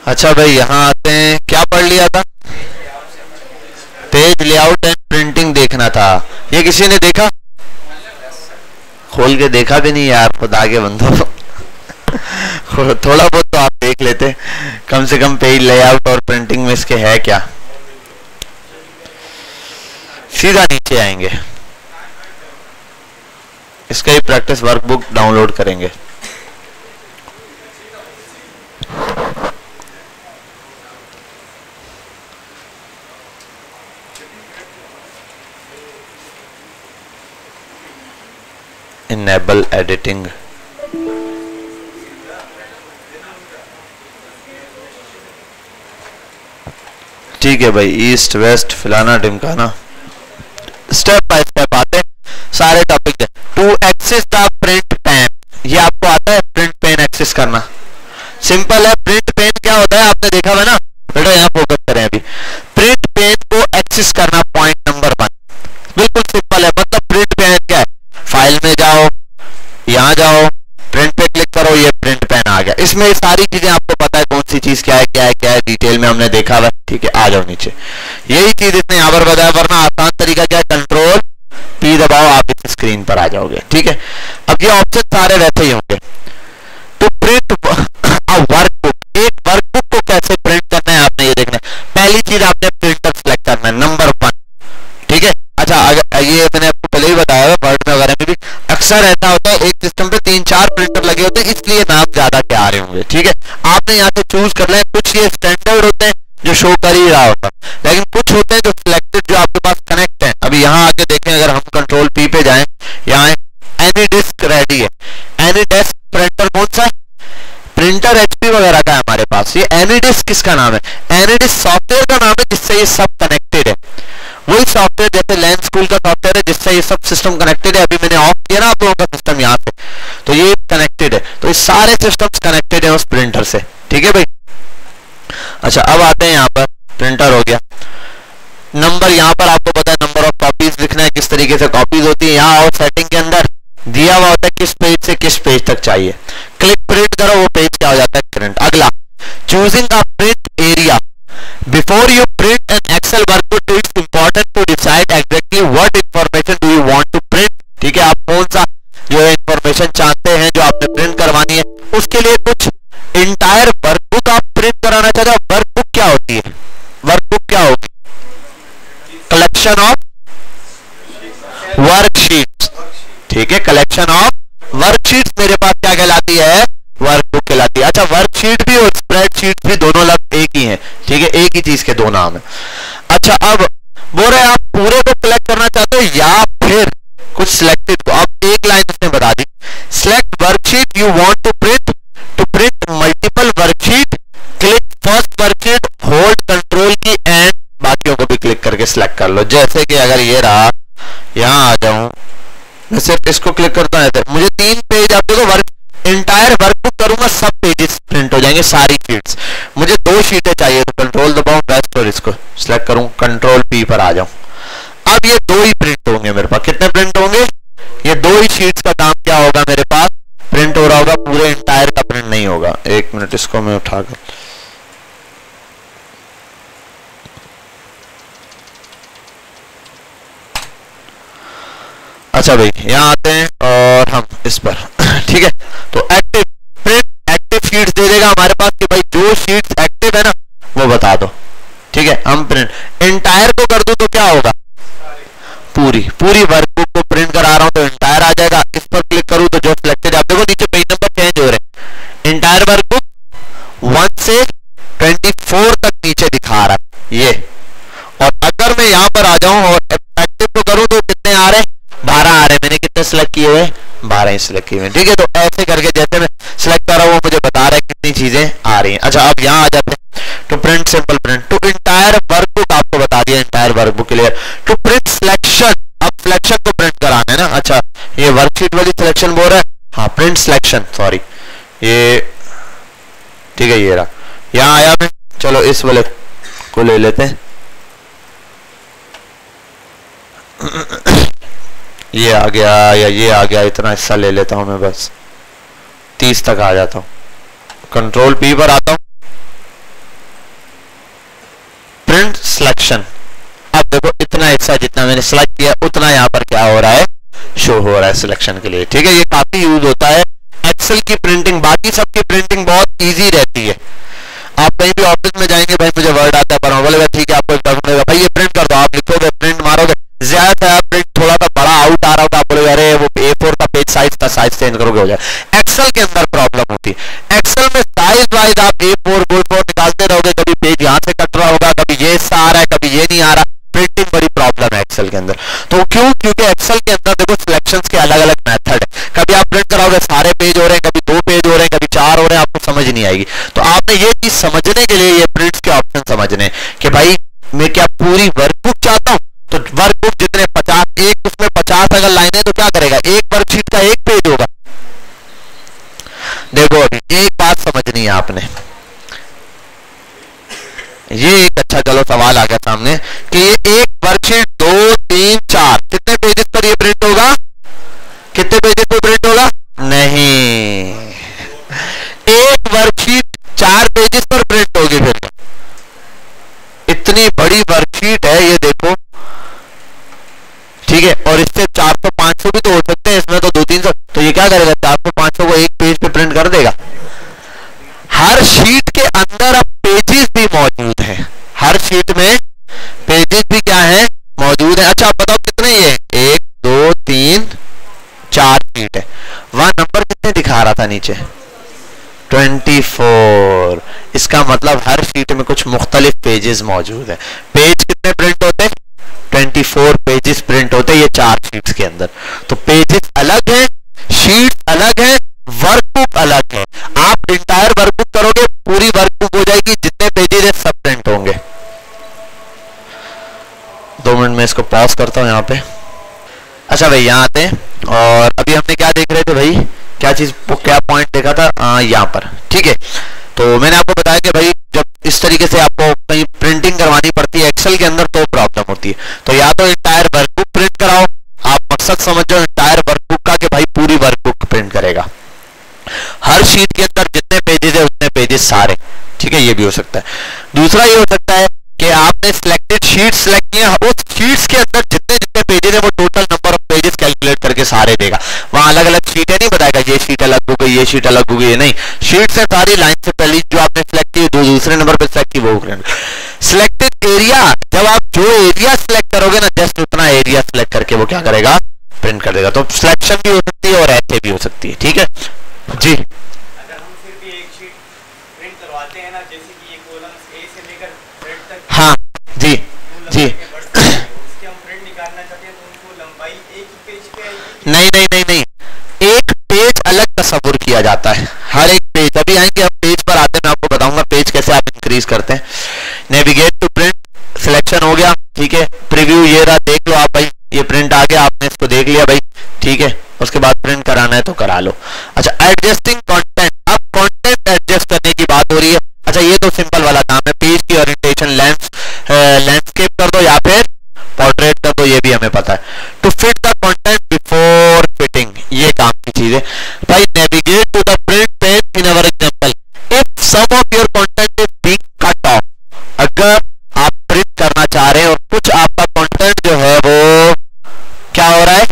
अच्छा भाई यहाँ आते हैं, क्या पढ़ लिया था? पेज लेआउट एंड प्रिंटिंग देखना था। ये किसी ने देखा? खोल के देखा भी नहीं यार, खुदा के बंदो। थोड़ा बहुत तो आप देख लेते कम से कम, पेज लेआउट और प्रिंटिंग में इसके है क्या। सीधा नीचे आएंगे, इसका ही प्रैक्टिस वर्कबुक डाउनलोड करेंगे। इनेबल एडिटिंग, ठीक है भाई। ईस्ट वेस्ट फलाना ढिमकाना, स्टेप बाय स्टेप आते सारे टॉपिक है। To access the print pane, ये आपको आता है प्रिंट पेन एक्सेस करना? सिंपल है। प्रिंट पेन क्या होता है आपने देखा है ना बेटा, यहाँ फोकस करें अभी। प्रिंट पेन को एक्सेस करना, पॉइंट नंबर 1, बिल्कुल सिंपल है। मतलब प्रिंट पेन क्या है, फाइल में जाओ, यहाँ जाओ, प्रिंट पे क्लिक करो, ये प्रिंट पेन आ गया। इसमें सारी चीजें आपको पता है, कौन सी चीज क्या है क्या है क्या है, डिटेल में हमने देखा हुआ। ठीक है, आ जाओ नीचे। यही चीज इसने यहाँ पर बताया, वरना आसान तरीका क्या है, कंट्रोल P दबाओ, आप इस स्क्रीन पर आ जाओगे। ठीक है, अब ये ऑप्शन सारे वैसे ही होंगे। तो प्रिंट वर्कबुक, एक वर्कबुक को कैसे प्रिंट करना है आपने ये देखना है। पहली चीज आपने प्रिंटर सिलेक्ट करना है, नंबर 1। ठीक है, अच्छा अगर ये मैंने आपको पहले ही बताया है, वर्ड में वगैरह में भी अक्सर ऐसा होता है, एक सिस्टम पे 3-4 प्रिंटर लगे होते हैं, इसलिए नाम ज्यादा के आ रहे होंगे। ठीक है, आपने यहाँ से चूज कर लें। कुछ ये स्टैंडर्ड होते हैं जो शो कर ही रहा होता, लेकिन कुछ होते हैं जो सिलेक्टेड, जो आपके पास कनेक्ट है। अभी यहाँ आके देखें, अगर हम कंट्रोल P पे जाएं, यहाँ एनी डिस्क रेडी है। एनी डिस्क प्रिंटर कौन सा है? प्रिंटर HP वगैरह का है हमारे पास। ये एनी डिस्क किसका नाम है? एनी डिस्क सॉफ्टवेयर का नाम है, जिससे ये सब कनेक्टेड है। वही सॉफ्टवेयर जैसे लैन स्कूल का सॉफ्टवेयर है, जिससे ये सब सिस्टम कनेक्टेड है। अभी मैंने ऑफ किया ना आप लोगों का सिस्टम यहाँ से, तो ये कनेक्टेड है। तो ये सारे सिस्टम्स कनेक्टेड है उस प्रिंटर से। ठीक है भाई। अच्छा, अब आते हैं यहाँ पर, प्रिंटर हो गया। नंबर, यहाँ पर आपको पता है नंबर ऑफ कॉपीज लिखना है, किस तरीके से कॉपीज होती है। यहाँ और सेटिंग के अंदर दिया हुआ होता है किस पेज से किस पेज तक चाहिए। क्लिक प्रिंट करो, वो पेज क्या हो जाता है, प्रिंट। अगला, choosing a print area before you print an Excel workbook, it's important to decide exactly what information do you want to print. ठीक है, आप कौन सा जो है इंफॉर्मेशन चाहते हैं जो आपने प्रिंट करवानी है। उसके लिए कुछ इंटायर वर्कबुक आप प्रिंट कराना चाहते हो। वर्कबुक क्या होती है? वर्कबुक क्या होगी? Collection of worksheets. ठीक है, कलेक्शन ऑफ वर्कशीट्स मेरे पास क्या कहलाती है? वर्कबुक कहलाती है। अच्छा, वर्कशीट भी और स्प्रेडशीट भी दोनों लफ्ज एक ही हैं। ठीक है, एक ही चीज के दो नाम है। अच्छा, अब बोल रहे आप पूरे को कलेक्ट करना चाहते हो या फिर कुछ सिलेक्टेड को? अब एक लाइन इसने बता दी, select worksheet you want to print, to print multiple worksheet, click first worksheet, hold control key and बाकियों को भी क्लिक करके सिलेक्ट कर लो। जैसे कि अगर ये रहा, यहाँ आ जाऊं, मैं सिर्फ इसको क्लिक करता हूं, मुझे 3 पेज, आप देखो वर्क इंटायर वर्कबुक करूंगा, सब पेजेस प्रिंट हो जाएंगे, सारी शीट्स। मुझे 2 शीटें चाहिए, तो कंट्रोल दबाऊं बेस्ट और इसको सिलेक्ट करूं, कंट्रोल P पर आ जाऊं। अब ये 2 ही प्रिंट होंगे मेरे पास। कितने प्रिंट होंगे? ये 2 ही शीट्स का काम क्या होगा मेरे पास, प्रिंट हो रहा होगा, पूरे इंटायर का प्रिंट नहीं होगा। 1 मिनट, इसको मैं उठाकर, अच्छा भाई यहाँ आते हैं और हम इस पर ठीक है, तो एक्टिव प्रिंट एक्टिव शीट्स दे देगा हमारे पास कि भाई जो शीट्स एक्टिव है ना वो बता दो। ठीक है, हम प्रिंट इंटायर को कर दूं तो क्या होगा, पूरी वर्कबुक को प्रिंट करा रहा हूं तो इंटायर आ जाएगा। इस पर क्लिक करूं तो जो सिलेक्टेड, आप देखो नीचे पेज नंबर चेंज हो रहे हैं। इंटायर वर्कबुक 1 से 24 तक नीचे दिखा रहा है ये। और अगर मैं यहाँ पर आ जाऊं और एक्टिव को करूं तो कितने आ रहे हैं, 12 आ रहे हैं। मैंने कितने सिलेक्ट किए हुए, 12 ही सिलेक्ट किए हुए। ठीक है, तो ऐसे करके जैसे मैं सिलेक्ट कर रहा हूं वो मुझे बता रहा है कितनी चीजें आ रही हैं। अच्छा, अब यहाँ आ जाते हैं to print simple print, to entire workbook आपको बता दिया, entire workbook clear. To print selection, अब सिलेक्शन को प्रिंट कराना है ना। अच्छा, ये वर्कशीट वाली सिलेक्शन बोल रहा है, हाँ प्रिंट सिलेक्शन, सॉरी ये ठीक है, ये रहा, यहाँ आया मैं। चलो इस वाले को ले लेते हैं, ये आ गया या ये आ गया, इतना हिस्सा ले लेता हूं मैं, बस 30 तक आ जाता हूं। कंट्रोल P पर आता हूं, सिलेक्शन। अब देखो इतना हिस्सा जितना मैंने सिलेक्ट किया उतना यहाँ पर क्या हो रहा है, शो हो रहा है सिलेक्शन के लिए। ठीक है, ये काफी यूज होता है एक्सेल की प्रिंटिंग। बाकी सबकी प्रिंटिंग बहुत इजी रहती है। आप कहीं भी ऑफिस में जाएंगे, भाई मुझे वर्ड आता है पर बोलेगा ठीक है आपको डॉक्यूमेंट भाई ये प्रिंट कर दो, आप लिखोगे प्रिंट मारोगे, ज्यादा से प्रिंट थोड़ा सा बड़ा आउट आ रहा होगा, आप बोलोगे अरे वो A4 का पेज साइज था, साइज चेंज करोगे हो जाए। एक्सेल के अंदर प्रॉब्लम होती है। एक्सेल में साइज वाइज आप A4 निकालते रहोगे, कभी पेज यहाँ से कट रहा होगा, कभी ये हिस्सा आ रहा है, कभी ये नहीं आ रहा। प्रिंटिंग बड़ी प्रॉब्लम है एक्सेल के अंदर। तो क्यों? क्योंकि एक्सेल के अंदर देखो सिलेक्शंस के अलग अलग मेथड है। कभी आप प्रिंट कराओगे सारे पेज हो रहे हैं, कभी 2 पेज हो रहे हैं, कभी 4 हो रहे हैं, आपको समझ नहीं आएगी। तो आपने ये चीज समझने के लिए ये प्रिंट्स के ऑप्शन समझने कि भाई मैं क्या पूरी वर्कबुक चाहता हूं, तो वर्कबुक जितने 50 एक उसमें 50 अगर लाइनें तो क्या करेगा, एक वर्कशीट का एक पेज होगा। देखो अभी एक बात समझनी है आपने, ये एक अच्छा चलो सवाल आ गया सामने कि ये एक वर्कशीट 2 3 4 कितने पेजेस पर ये प्रिंट होगा, कितने पेजेस पर प्रिंट होगा, नहीं एक वर्कशीट 4 पेजेस पर प्रिंट होगी। फिर इतनी बड़ी वर्कशीट है ये देखो, ठीक है, और इससे 400 500 भी तो हो सकते हैं, इसमें तो 200-300, तो ये क्या करेगा 400-500 को एक पेज पे प्रिंट कर देगा। हर शीट के अंदर अब पेजेस भी मौजूद हैं, हर शीट में पेजेस भी क्या है मौजूद है। अच्छा आप बताओ कितने ये 1 2 3 4 शीट है, वहां नंबर कितने दिखा रहा था नीचे 24। इसका मतलब हर शीट में कुछ मुख्तलिफ पेजेस मौजूद है। पेज कितने प्रिंट होते हैं 24 पेजेस प्रिंट होते हैं ये 4 शीट्स के अंदर। तो पेजेस अलग है, शीट अलग है, वर्कबुक अलग है। आप इंटायर वर्कबुक करोगे पूरी वर्कबुक हो जाएगी, जितने पेजेस है सब प्रिंट होंगे। 2 मिनट में इसको पॉज करता हूं यहाँ पे। अच्छा भाई यहाँ आते हैं, और अभी हमने क्या देख रहे थे भाई, क्या चीज क्या पॉइंट देखा था यहाँ पर, ठीक है। तो मैंने आपको बताया कि भाई जब इस तरीके से आपको कहीं प्रिंटिंग करवानी पड़ती है एक्सेल के अंदर तो प्रॉब्लम होती है। तो या तो इंटायर वर्कबुक प्रिंट कराओ, आप मकसद समझो इंटायर वर्कबुक का कि भाई पूरी वर्कबुक प्रिंट करेगा, हर शीट के अंदर जितने पेजेस है उतने पेजेस सारे, ठीक है, ये भी हो सकता है। दूसरा ये हो सकता है कि आपने सिलेक्टेड शीट सिलेक्ट किया, उस शीट्स के अंदर जितने जितने पेजेस है वो total number of pages calculate करके सारे देगा। वहां अलग अलग शीटें नहीं बताएगा ये शीट अलग हो गई, ये शीट अलग हो गई, ये नहीं, शीट से सारी लाइन से पहली जो आपने सिलेक्ट की दूसरे नंबर पे सिलेक्ट की वो सिलेक्टेड एरिया, जब आप जो एरिया सिलेक्ट करोगे ना जस्ट उतना एरिया सिलेक्ट करके वो क्या करेगा प्रिंट कर देगा। तो सिलेक्शन भी हो सकती है और ऐसे भी हो सकती है, ठीक है जी। अगर हम फिर भी एक शीट प्रिंट करवाते हैं ना, जैसे कि ये कॉलम्स ए से लेकर Z तक, हाँ जी जी, उसके हम प्रिंट निकालना चाहते हैं तो उनको लंबाई एक ही पेज पे आएगी? नहीं नहीं नहीं नहीं, एक पेज अलग तस्वुर किया जाता है, हर एक पेज। अभी आएंगे अब पेज पर आते हैं, मैं आपको बताऊंगा पेज कैसे आप इंक्रीज करते हैं। नेविगेट टू प्रिंट, सिलेक्शन हो गया, ठीक है, प्रीव्यू ये रहा, देख लो आप भाई ये प्रिंट आ गया, आपने इसको देख लिया भाई, ठीक है। उसके बाद प्रिंट कराना है तो करा लो। अच्छा एडजस्टिंग कंटेंट, अब कंटेंट एडजस्ट करने की बात हो रही है। अच्छा ये तो सिंपल वाला काम है, पेज की ओरिएंटेशन लैंडस्केप कर दो या फिर पोर्ट्रेट कर दो, ये भी हमें पता है। To fit the content before fitting, ये काम की चीज है भाई। Navigate to the print page in our example, if some of your content is being cut off, अगर आप प्रिंट करना चाह रहे हैं और कुछ आपका कंटेंट जो है वो क्या हो रहा है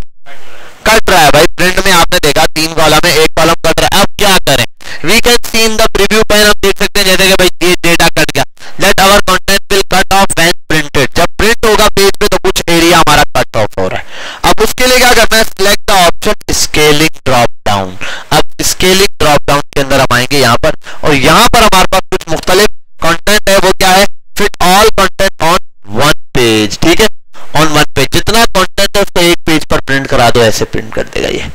कट रहा है भाई। प्रिंट में आपने देखा 3 कॉलम है, 1 कॉलम कट रहा है, अब क्या करें? We can see in the preview pane, हम देख सकते हैं जैसे कि भाई ये डेटा कट गया। Let our content will cut off when printed, जब प्रिंट होगा पेज पे तो कुछ एरिया हमारा कट ऑफ हो रहा है। अब उसके लिए क्या करना है? Select the option scaling drop down. अब स्केलिंग ड्रॉप डाउन के अंदर हम आएंगे यहाँ पर, और यहाँ पर हमारे पास कुछ मुख्तलिफ कंटेंट है, वो क्या है? Fit all content on 1 page, ठीक है, ऑन 1 पेज। जितना कंटेंट है उसको एक पेज पर प्रिंट करा दो, ऐसे प्रिंट कर देगा ये,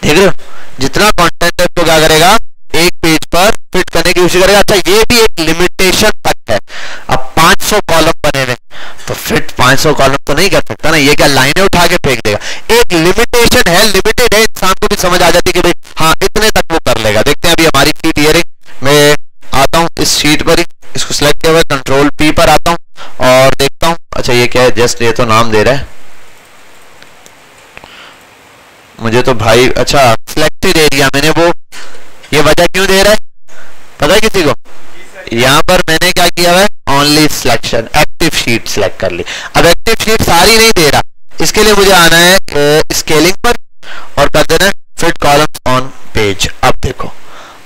देख रहे हो? जितना कंटेंट है उसको क्या करेगा एक पेज पर फिट करने की कोशिश करेगा। अच्छा ये भी एक लिमिटेशन तक है, अब 500 कॉलम बने हुए तो फिट 500 कॉलम तो नहीं कर सकता ना, ये क्या लाइनें उठा के फेंक देगा। एक लिमिटेशन है, लिमिटेड है, इंसान को भी समझ आ जाती है कि भाई हाँ इतने तक वो कर लेगा। देखते हैं अभी हमारी शीट ये रही, मैं आता हूँ इस शीट पर ही, इसको सिलेक्ट किया हुआ कंट्रोल P पर आता हूँ और देखता हूँ। अच्छा ये क्या है? जस्ट ये तो नाम दे रहा है मुझे तो भाई। अच्छा सिलेक्टेड एरिया, मैंने वो ये वजह क्यों दे रहा है पता है किसी को? यहाँ पर मैंने क्या किया हुआ है? Only selection, active sheet select कर ली। अब एक्टिव शीट सारी नहीं दे रहा, इसके लिए मुझे आना है स्केलिंग पर और कर देना है फिट कॉलम्स ऑन पेज। अब देखो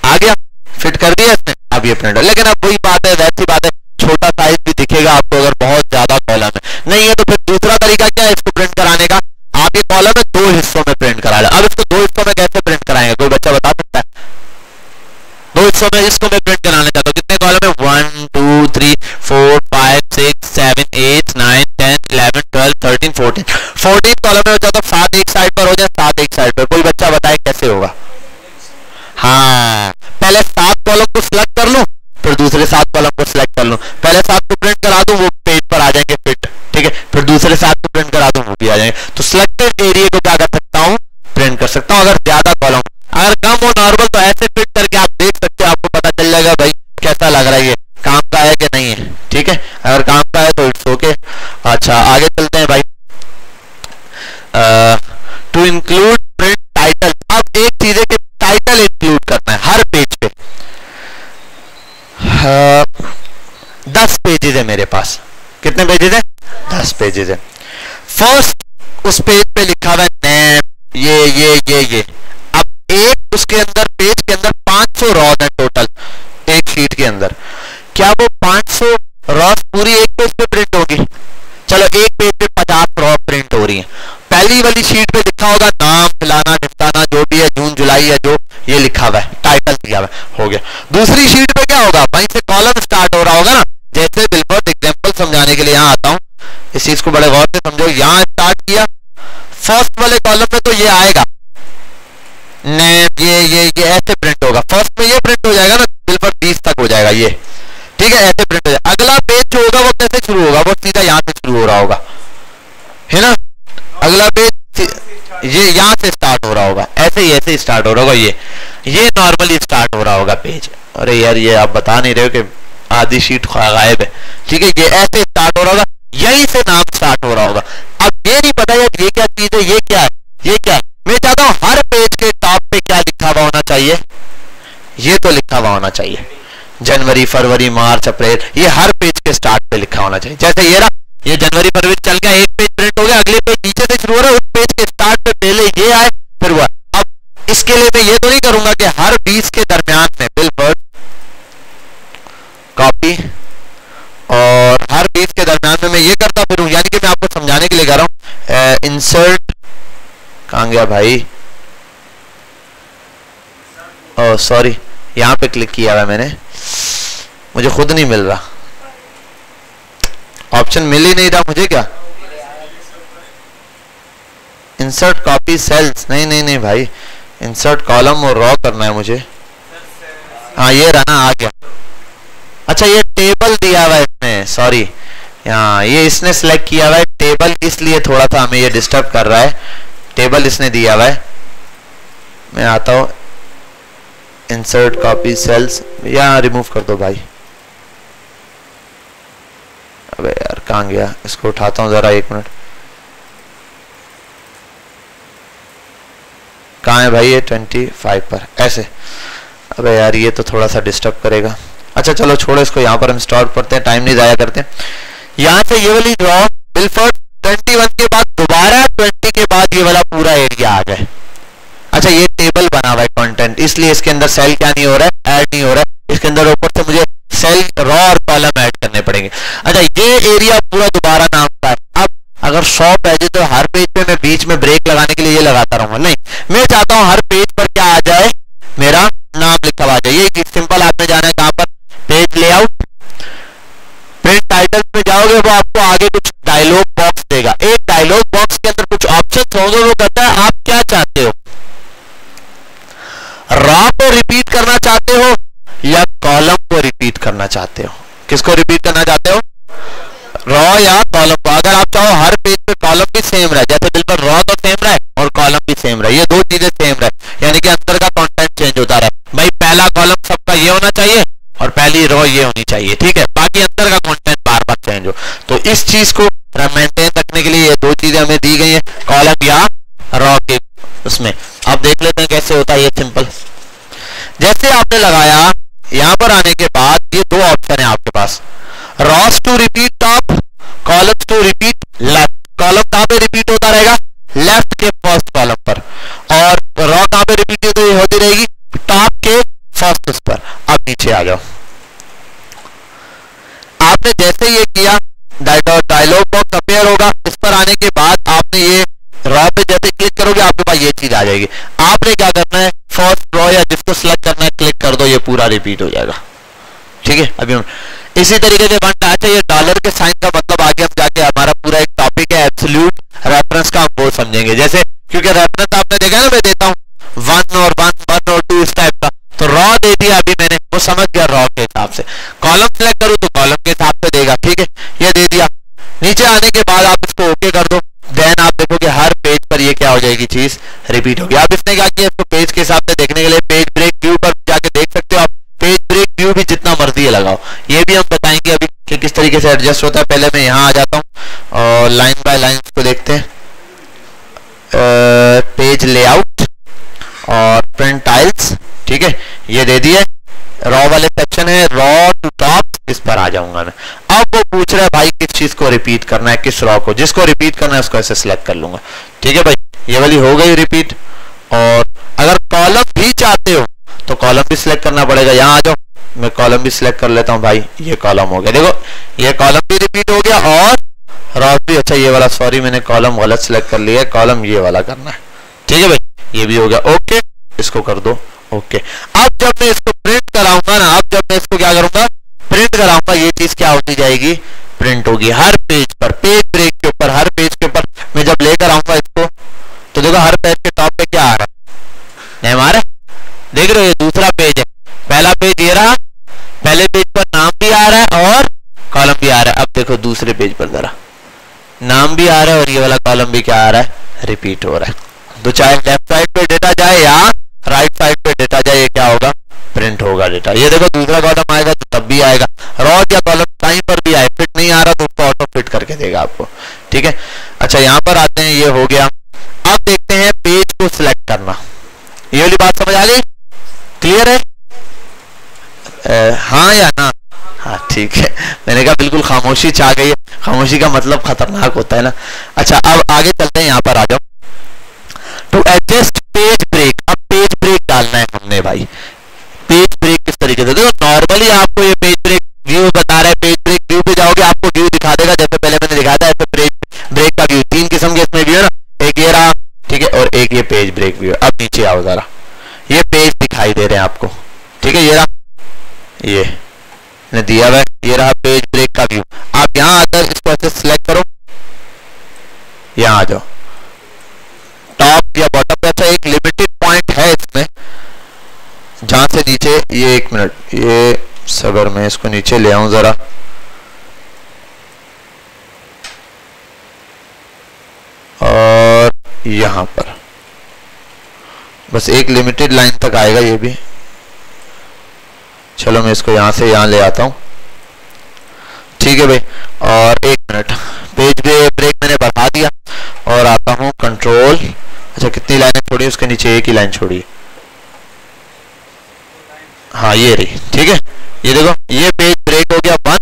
आ गया, फिट कर दिया इसने, अब ये प्रिंट। लेकिन अब वही बात है, वैसी बात है, छोटा साइज भी दिखेगा आपको अगर बहुत ज्यादा कॉलम है। नहीं है तो फिर दूसरा तरीका क्या है इसको प्रिंट कराने का, आप ये कॉलम है 2 हिस्सों में प्रिंट करा लो। अब इसको 2 हिस्सों में कैसे प्रिंट कराएंगे, कोई बच्चा बता सकता है? 2 हिस्सों में इसको मैं प्रिंट कराना चाहता हूँ। कितने कॉलम है? 1 2 3 4 5 6 7 8 9 10 11 12 13 14 कॉलम में हो जाता है। 7 एक साइड पर हो जाए, 7 एक साइड पर। कोई बच्चा बताए कैसे होगा? हाँ, पहले 7 कॉलम को सिलेक्ट कर लूं, फिर दूसरे 7 कॉलम को सिलेक्ट कर लूं। पहले 7 को प्रिंट करा दूं, वो पेज पर आ जाएंगे फिट, ठीक है। फिर दूसरे 7 को प्रिंट करा दूं, वो भी आ जाएंगे। तो सिलेक्टेड एरिया को क्या कर सकता हूं? प्रिंट कर सकता हूं। अगर ज्यादा कॉलम, अगर कम हो नॉर्मल, तो ऐसे फिट करके आप देख सकते हो, आपको पता चल जाएगा भाई कैसा लग रहा है, ये काम का है कि नहीं है, ठीक है। अगर काम का है तो इट्स ओके। अच्छा आगे चलते हैं भाई। To include print title. अब एक चीज है कि टाइटल इंक्लूड करना है हर पेज पे। 10 पेजेस है मेरे पास। कितने पेजेस है? 10 पेजेस है। फर्स्ट उस पेज पे लिखा हुआ है नेम, ये। अब एक उसके अंदर पेज के अंदर 500 रॉ है टोटल एक शीट के अंदर। क्या वो 500 रॉ पूरी एक पेज पे प्रिंट होगी? चलो एक पेज पे 50 रॉ प्रिंट हो रही है। पहली वाली शीट पे लिखा होगा नाम, फलाना ढिमकाना, जो भी है, जून जुलाई है, जो ये लिखा हुआ है, टाइटल दिया हुआ है, हो गया। दूसरी शीट पे क्या होगा? वहीं से कॉलम स्टार्ट हो रहा होगा ना। जैसे बिल्कुल एग्जांपल समझाने के लिए यहाँ आता हूँ, इस चीज को बड़े गौर से समझो। यहाँ स्टार्ट किया, फर्स्ट वाले कॉलम में तो ये आएगा नेम, ये ऐसे प्रिंट होगा। फर्स्ट में ये प्रिंट हो जाएगा ना, बिल्कुल 20 तक हो जाएगा ये, ठीक है, ऐसे प्रिंट हो जाएगा। अगला पेज जो होगा वो कैसे शुरू होगा? वो सीधा यहाँ से शुरू हो रहा होगा, है ना। अगला पेज ये यहाँ से स्टार्ट हो रहा होगा, ऐसे स्टार्ट हो रहा होगा, ये नॉर्मली स्टार्ट हो रहा होगा पेज। अरे यार ये आप बता नहीं रहे हो कि आधी शीट गायब है, ठीक है। ये ऐसे स्टार्ट हो रहा होगा, यहीं से नाम स्टार्ट हो रहा होगा। अब ये नहीं पता यार ये क्या चीज है, ये क्या है, ये क्या है। मैं चाहता हूं हर पेज के टॉप पे क्या लिखा हुआ होना चाहिए? ये तो लिखा हुआ होना चाहिए जनवरी, फरवरी, मार्च, अप्रैल, ये हर पेज के स्टार्ट पे लिखा होना चाहिए। जैसे ये रहा, ये जनवरी फरवरी चल गया, एक पेज प्रिंट हो गया, अगले पेज नीचे से शुरू हो रहा है, उस पेज के स्टार्ट पे पहले ये आए फिर हुआ। अब इसके लिए मैं ये तो नहीं करूंगा कि हर 20 के दरमियान में बिलवर्ड कॉपी और हर 20 के दरमियान में मैं ये करता फिरूं, यानी कि मैं आपको समझाने के लिए कह रहा हूं। इंसर्ट कहां गया भाई? ओह सॉरी, यहां पे क्लिक किया हुआ मैंने, मुझे खुद नहीं मिल रहा, ऑप्शन मिल ही नहीं रहा मुझे। क्या इंसर्ट कॉपी सेल्स? नहीं भाई, इंसर्ट कॉलम और रॉ करना है मुझे। हाँ ये रहा ना, आ गया। अच्छा ये टेबल दिया हुआ है इसने, सॉरी, यहाँ ये इसने सिलेक्ट किया हुआ है टेबल, इसलिए थोड़ा सा हमें ये डिस्टर्ब कर रहा है। टेबल इसने दिया हुआ है। मैं आता हूँ इंसर्ट कॉपी सेल्स, यहाँ रिमूव कर दो भाई। अबे यार कहाँ गया, इसको उठाता हूँ जरा, 1 मिनट। कहाँ है भाई? ये 25 पर ऐसे। अबे यार ये तो थोड़ा सा डिस्टर्ब करेगा। अच्छा चलो छोड़ो इसको, यहाँ पर हम स्टार्ट करते हैं, टाइम नहीं जाया करते। यहाँ से ये वाली ड्रॉ बिलफोर्ड 21 के बाद दोबारा 20 के बाद ये वाला पूरा एरिया आ गया। अच्छा ये टेबल बना हुआ है कंटेंट, इसलिए इसके अंदर सेल क्या नहीं हो रहा है, ऐड नहीं हो रहा है। इसके अंदर ऊपर से मुझे सेल, रॉ और कॉलम ऐड करने पड़ेंगे। अच्छा ये एरिया पूरा दोबारा नाम का है। अब अगर 100 पेज है तो हर पेज पे मैं बीच में ब्रेक लगाने के लिए ये लगाता रहूंगा, नहीं। मैं चाहता हूं हर पेज पर क्या आ जाए, मेरा नाम लिखा हुआ आ जाए। ये सिंपल, आपने जाना है कहां पर? पेज लेआउट, प्रिंट टाइटल्स में जाओगे, वो आपको आगे कुछ डायलॉग बॉक्स देगा। एक डायलॉग बॉक्स के अंदर कुछ ऑप्शन होंगे, वो कहता है आप क्या चाहते हो, रॉ को रिपीट करना चाहते हो या कॉलम को रिपीट करना चाहते हो। किसको रिपीट करना चाहते हो? रॉ या कॉलम को। अगर आप चाहो हर पेज पे कॉलम भी सेम रहे, जैसे बिल्कुल रॉ तो सेम रहे और कॉलम भी सेम रहे, ये 2 चीजें सेम रहे, यानी कि अंदर का कंटेंट चेंज होता रहे। भाई पहला कॉलम सबका ये होना चाहिए और पहली रॉ ये होनी चाहिए, ठीक है, बाकी अंदर का कंटेंट बार बार चेंज हो। तो इस चीज को मेंटेन रखने के लिए ये 2 चीजें हमें दी गई है, कॉलम या रॉ के उसमें। आप देख लेते हैं कैसे होता है ये सिंपल। जैसे आपने लगाया, यहां पर आने के बाद ये 2 ऑप्शन है आपके पास, rows to repeat top repeat होती रहेगी टॉप के फर्स्ट उस पर। अब नीचे आ जाओ, आपने जैसे ये किया डायलॉग बॉक्स अपेयर होगा, इस पर आने के बाद आपने ये रॉ पे जैसे क्लिक करोगे आपके पास ये चीज आ जाएगी। आपने क्या करना है, फर्स्ट रॉ या जिसको सिलेक्ट करना है क्लिक कर दो, ये पूरा रिपीट हो जाएगा। ठीक है, अभी हम इसी तरीके से बनता है। ये डॉलर के साइन का मतलब आगे हम जाके हमारा पूरा एक टॉपिक है एब्सोल्यूट रेफरेंस का, हम वो समझेंगे। जैसे क्योंकि रेफरेंस आपने देखा ना, मैं देता हूँ 1 और 2 इस टाइप का, तो रॉ दे दिया अभी मैंने, वो समझ गया रॉ के हिसाब से। कॉलम सिलेक्ट करूँ तो कॉलम के हिसाब से देगा। ठीक है, ये दे दिया। नीचे आने के बाद आप इसको ओके कर दो, देन आप देखोगे हर पेज पर ये क्या हो जाएगी, चीज रिपीट होगी। आप इसने क्या किया, इसको पेज के हिसाब से देखने के लिए पेज ब्रेक व्यू पर जाके देख सकते हो आप। पेज ब्रेक व्यू भी जितना मर्जी है लगाओ, ये भी हम बताएंगे अभी कि किस तरीके से एडजस्ट होता है। पहले मैं यहाँ आ जाता हूँ और लाइन बाय लाइन को देखते हैं। पेज लेआउट और प्रिंट टाइल्स, ठीक है, ये दे दिए। रॉ वाले सेक्शन है, रॉ टू टॉप, इस पर आ जाऊंगा मैं। अब वो पूछ रहा है भाई किस चीज को रिपीट करना है, किस रॉ को, जिसको रिपीट करना है उसको ऐसे सिलेक्ट कर लूंगा। ठीक है भाई, ये वाली हो गई रिपीट। और अगर कॉलम भी चाहते हो तो कॉलम भी सिलेक्ट करना पड़ेगा। यहाँ आ जाओ, मैं कॉलम भी सिलेक्ट कर लेता हूँ भाई, ये कॉलम हो गया। देखो ये कॉलम भी रिपीट हो गया और रॉ भी। अच्छा ये वाला, सॉरी मैंने कॉलम गलत सिलेक्ट कर लिया है, कॉलम ये वाला करना है। ठीक है भाई, ये भी हो गया। ओके, इसको कर दो ओके। अब जब मैं इसको प्रिंट कराऊंगा ना, अब जब मैं इसको क्या करूंगा, प्रिंट कराऊंगा, ये चीज क्या होती जाएगी, प्रिंट होगी हर पेज पर, पेज ब्रेक के ऊपर, हर पेज के ऊपर मैं जब लेकर आऊंगा इसको, तो देखो हर पेज के टॉप पे क्या आ रहा है, नेम आ रहा है। देख रहे हो, ये दूसरा पेज है, पहला पेज ये रहा, पहले पेज पर नाम भी आ रहा है और कॉलम भी आ रहा है। अब देखो दूसरे पेज पर जरा नाम भी आ रहा है और ये वाला कॉलम भी क्या आ रहा है, रिपीट हो रहा है। तो चाहे लेफ्ट साइड पे डेटा जाए या राइट साइड पे डेटा जाए, ये क्या होगा, प्रिंट होगा डेटा। ये देखो दूसरा कॉलम आएगा तो तब भी आएगा, रॉ या कॉलम कहीं पर भी आए, फिट नहीं आ रहा तो उसको ऑटो फिट करके देगा आपको। ठीक है, अच्छा यहाँ पर आते हैं, ये हो गया। अब देखते हैं पेज को सिलेक्ट करना। ये वाली बात समझ आ गई, क्लियर है? हाँ या ना? हाँ ठीक है, मैंने कहा बिल्कुल खामोशी छा गई है, खामोशी का मतलब खतरनाक होता है ना। अच्छा अब आगे चलते हैं, यहाँ पर आ जाओ। टू एडजस्ट पेज ब्रेक, अब पेज ब्रेक डालना है हमने भाई। पेज ब्रेक किस तरीके से, देखो नॉर्मली आपको ये पेज ब्रेक व्यू बता रहा है। पेज ब्रेक व्यू पे जाओगे आपको व्यू दिखा देगा, जैसे पहले मैंने दिखाया था, ऐसे पेज ब्रेक का व्यू। 3 किस्म के इसमें व्यू है ना, एक ये रहा, ठीक है, और एक ये पेज ब्रेक व्यू। अब नीचे आओ जरा, ये पेज दिखाई दे रहे हैं आपको, ठीक है, ये रहा, ये ने दिया हुआ है, ये रहा पेज ब्रेक का व्यू। आप यहाँ आकर इसको ऐसे सिलेक्ट करो, यहाँ आ जाओ, टॉप या बॉटम पे। अच्छा एक लिमिटेड पॉइंट है इसमें, जहां से नीचे ये, एक मिनट, ये अगर मैं इसको नीचे ले आऊं जरा, और यहां पर बस एक लिमिटेड लाइन तक आएगा ये भी। चलो मैं इसको यहां से यहां ले आता हूं, ठीक है भाई। और एक मिनट, पेज ब्रेक मैंने बढ़ा दिया और आता हूं कंट्रोल। अच्छा कितनी लाइनें छोड़ी, उसके नीचे एक ही लाइन छोड़ी, हाँ ये रही, ठीक है। ये देखो ये पेज ब्रेक हो गया 1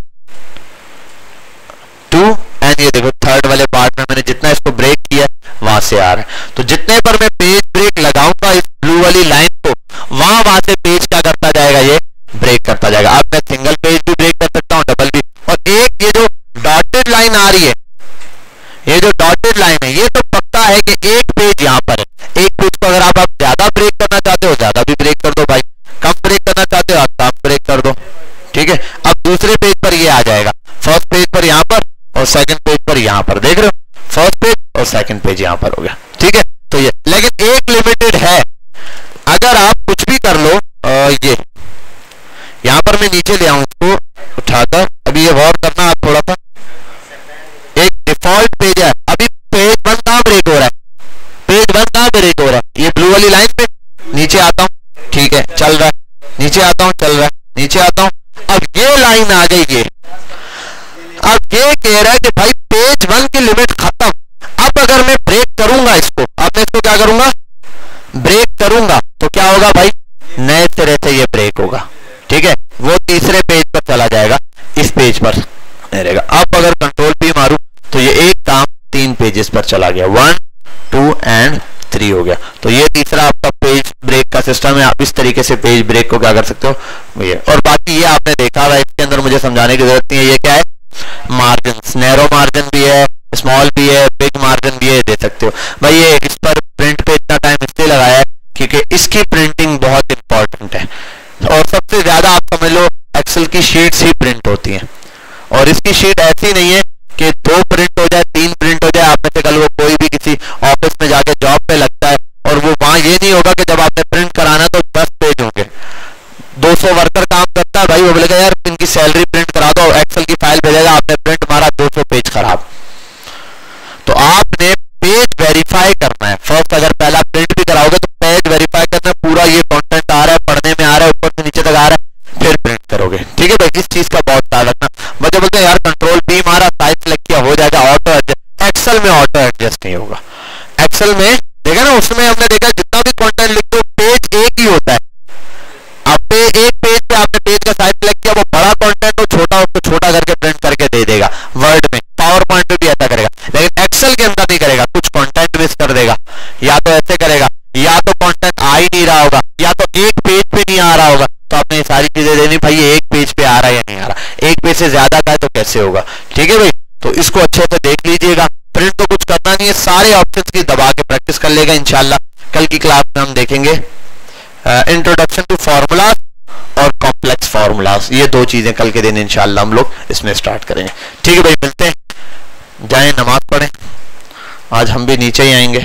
2 एंड ये देखो थर्ड वाले पार्ट में मैंने जितना इसको ब्रेक किया वहां से आ रहा है। तो जितने पर मैं पेज ब्रेक लगाऊंगा इस ब्लू वाली लाइन को, वहां से पेज क्या करता जाएगा, ये ब्रेक करता जाएगा। अब मैं सिंगल पेज भी ब्रेक कर सकता हूँ, डबल भी। और एक ये जो डॉटेड लाइन आ रही है, ये जो डॉटेड लाइन है, ये तो पक्का है कि एक पेज यहाँ पर है। एक पेज को अगर आप ज्यादा ब्रेक करना चाहते हो ज्यादा भी ब्रेक कर दो भाई, कम ब्रेक करना चाहते हो आप कम ब्रेक कर दो, ठीक है। अब दूसरे पेज पर ये आ जाएगा, फर्स्ट पेज पर यहाँ पर और सेकंड पेज पर यहाँ पर, देख रहे हो, फर्स्ट पेज और सेकंड पेज यहाँ पर हो गया, ठीक है। तो ये लेकिन एक लिमिटेड है, अगर आप कुछ भी कर लो, ये यहाँ पर मैं नीचे ले आऊं इसको उठाकर, अभी ये गौर करना आप थोड़ा सा, एक डिफॉल्ट पेज है, अभी पेज 1 कहां ब्रेक हो रहा है, पेज 1 कहां ब्रेक हो रहा है, ये ब्लू वाली लाइन पे। नीचे आता हूं, ठीक है, चल रहा है, नीचे आता हूं, चल रहा है, नीचे आता हूं। अब ये लाइन आ गई, ये अब ये कह रहा है कि भाई पेज 1 की लिमिट खत्म। अब अगर मैं ब्रेक करूंगा इसको, अब मैं इसको क्या करूंगा, ब्रेक करूंगा, तो क्या होगा भाई, नए सिरे से ये ब्रेक होगा, ठीक है। वो तीसरे पेज पर चला जाएगा, इस पेज पर रहेगा। अब अगर कंट्रोल P मारूं तो ये एक काम 3 पेजेस पर चला गया, 1 2 एंड 3 हो गया। तो ये तीसरा आपका पेज ब्रेक सिस्टम है, आप इस तरीके से पेज ब्रेक को क्या कर सकते हो ये। और बाकी ये आपने देखा हुआ, इसके अंदर मुझे समझाने की जरूरत नहीं है। ये क्या है, मार्जिन, नैरो मार्जिन भी है, स्मॉल भी है, बिग मार्जिन भी है, दे सकते हो भाई। ये इस पर प्रिंट पे इतना टाइम इसलिए लगाया है क्योंकि इसकी प्रिंटिंग बहुत इंपॉर्टेंट है, और सबसे ज्यादा आप समझ लो एक्सेल की शीट्स ही प्रिंट होती हैं। और इसकी शीट ऐसी नहीं है कि 2 प्रिंट हो जाए, 3 प्रिंट हो जाए। आप में से कल वो कोई भी किसी ऑफिस में जाके जॉब पे लगता है और वो वहां ये नहीं होगा कि जब आपने प्रिंट कराना तो 10 पेज होंगे। 200 वर्कर काम करता है भाई, वो बोलेगा यार इनकी सैलरी प्रिंट करा दो, एक्सेल की फाइल भेजेगा, आपने प्रिंट मारा 200 पेज खराब। तो आपने पेज वेरीफाई करना है फर्स्ट। अगर पहला प्रिंट भी कराओगे तो पेज वेरीफाई करना है, पूरा ये कंटेंट आ रहा है, पढ़ने में आ रहा है, ऊपर से नीचे तक आ रहा है, फिर प्रिंट करोगे। ठीक है भाई, इस चीज का बहुत ख्याल रखना। मुझे बोलते हैं यार कंट्रोल पी मारा, साइज सेलेक्ट किया, हो जाएगा ऑटो एडजस्ट। एक्सेल में ऑटो एडजस्ट नहीं होगा। एक्सेल में देखा ना, उसमें हमने देखा जितना भी कंटेंट लिखते हो पेज एक ही होता है। आप एक पेज पे आपने पेज का साइज सेलेक्ट किया, वो बड़ा कंटेंट हो, छोटा उसको छोटा करके प्रिंट करके दे देगा। वर्ड में, पावर पॉइंट में भी ऐसा करेगा, लेकिन एक्सेल के अंदर नहीं करेगा। कुछ कंटेंट मिस कर देगा, या तो ऐसे करेगा, या तो कंटेंट आ ही नहीं रहा होगा, या तो एक पेज पे नहीं आ रहा होगा। तो आपने ये सारी चीजें देनी भाई, ये एक पेज पे आ रहा है या नहीं आ रहा। एक पेज से ज्यादा का है तो कैसे होगा। ठीक है भाई, तो इसको अच्छे से देख लीजिएगा। प्रिंट तो कुछ करना नहीं है, सारे ऑप्शंस की दबा के प्रैक्टिस कर लेगा इंशाल्लाह। कल की क्लास में हम देखेंगे इंट्रोडक्शन टू फॉर्मूलाज और कॉम्प्लेक्स फॉर्मूलाज। ये 2 चीजें कल के दिन इंशाल्लाह हम लोग इसमें स्टार्ट करेंगे। ठीक है भाई, मिलते हैं, जाएं नमाज पढ़ें, आज हम भी नीचे ही आएंगे।